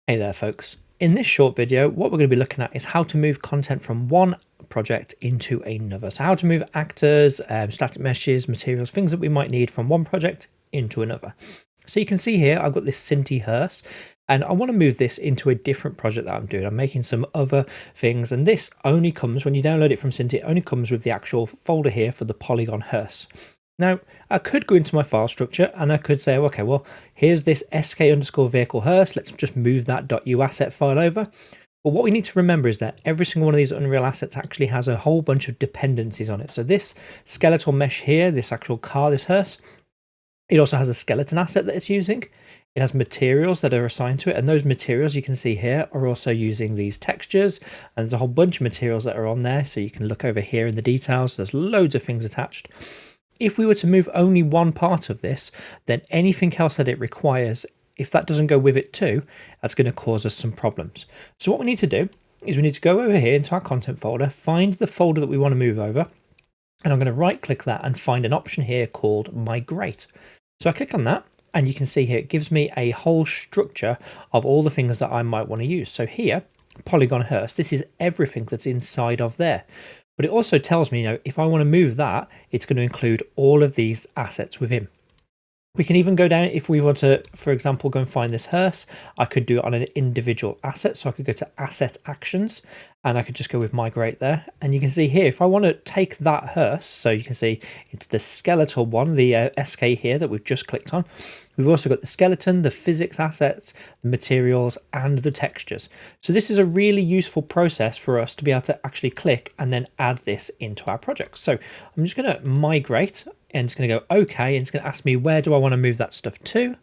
Hey there folks. In this short video, what we're going to be looking at is how to move content from one project into another. So how to move actors, static meshes, materials, things that we might need from one project into another. So you can see here, I've got this Synty Hearse and I want to move this into a different project that I'm doing. I'm making some other things, and this only comes when you download it from Synty. It only comes with the actual folder here for the Polygon Hearse. Now, I could go into my file structure and I could say, okay, well, here's this sk_vehicle hearse. Let's just move that .uasset file over. But what we need to remember is that every single one of these Unreal assets actually has a whole bunch of dependencies on it. So this skeletal mesh here, this actual car, this hearse, it also has a skeleton asset that it's using. It has materials that are assigned to it, and those materials you can see here are also using these textures, and there's a whole bunch of materials that are on there. So you can look over here in the details. There's loads of things attached. If we were to move only one part of this, then anything else that it requires, if that doesn't go with it too, that's going to cause us some problems. So what we need to do is we need to go over here into our content folder, find the folder that we want to move over, and I'm going to right click that and find an option here called Migrate. So I click on that, and you can see here it gives me a whole structure of all the things that I might want to use. So here, Polygon Hearse, this is everything that's inside of there. But it also tells me, if I want to move that, it's going to include all of these assets within. We can even go down, if we want to, for example, go and find this hearse, I could do it on an individual asset. So I could go to Asset Actions, and I could just go with Migrate there. And you can see here, if I want to take that hearse, so you can see it's the skeletal one, the SK here that we've just clicked on. We've also got the skeleton, the physics assets, the materials, and the textures. So this is a really useful process for us to be able to actually click and then add this into our project. So I'm just going to migrate, and it's going to go OK, and it's going to ask me where do I want to move that stuff to.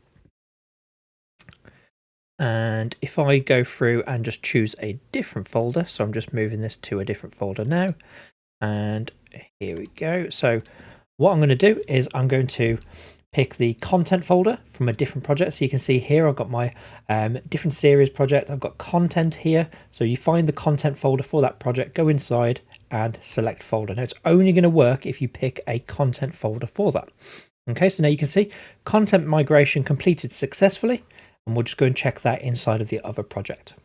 And if I go through and just choose a different folder, so I'm just moving this to a different folder now. And here we go. So what I'm going to do is I'm going to pick the content folder from a different project. So you can see here I've got my different series project. I've got content here. So you find the content folder for that project, go inside and select folder. Now it's only going to work if you pick a content folder for that. Okay, so now you can see content migration completed successfully, and we'll just go and check that inside of the other project.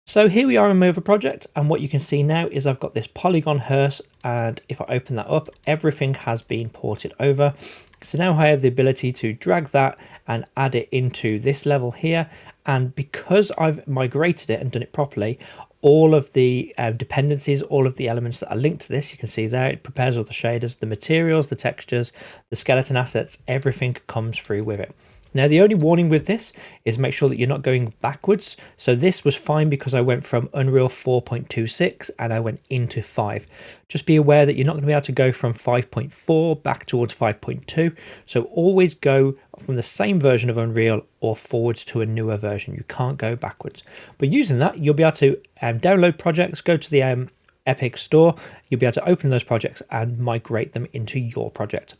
So here we are in my other project, and what you can see now is I've got this Polygon Hearse, and if I open that up, everything has been ported over. So now I have the ability to drag that and add it into this level here, and because I've migrated it and done it properly, all of the dependencies, all of the elements that are linked to this, you can see there, it prepares all the shaders, the materials, the textures, the skeleton assets, everything comes through with it. Now, the only warning with this is make sure that you're not going backwards. So this was fine because I went from Unreal 4.26 and I went into 5. Just be aware that you're not going to be able to go from 5.4 back towards 5.2. So always go from the same version of Unreal or forwards to a newer version. You can't go backwards. But using that, you'll be able to download projects, go to the Epic store. You'll be able to open those projects and migrate them into your project.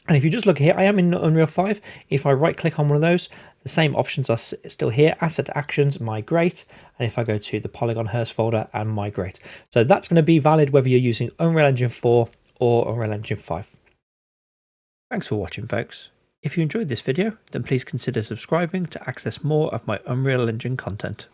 And if you just look here, I am in Unreal 5. If I right click on one of those, the same options are still here. Asset Actions, Migrate. And if I go to the Polygon Hearse folder and Migrate. So that's going to be valid whether you're using Unreal Engine 4 or Unreal Engine 5. Thanks for watching, folks. If you enjoyed this video, then please consider subscribing to access more of my Unreal Engine content.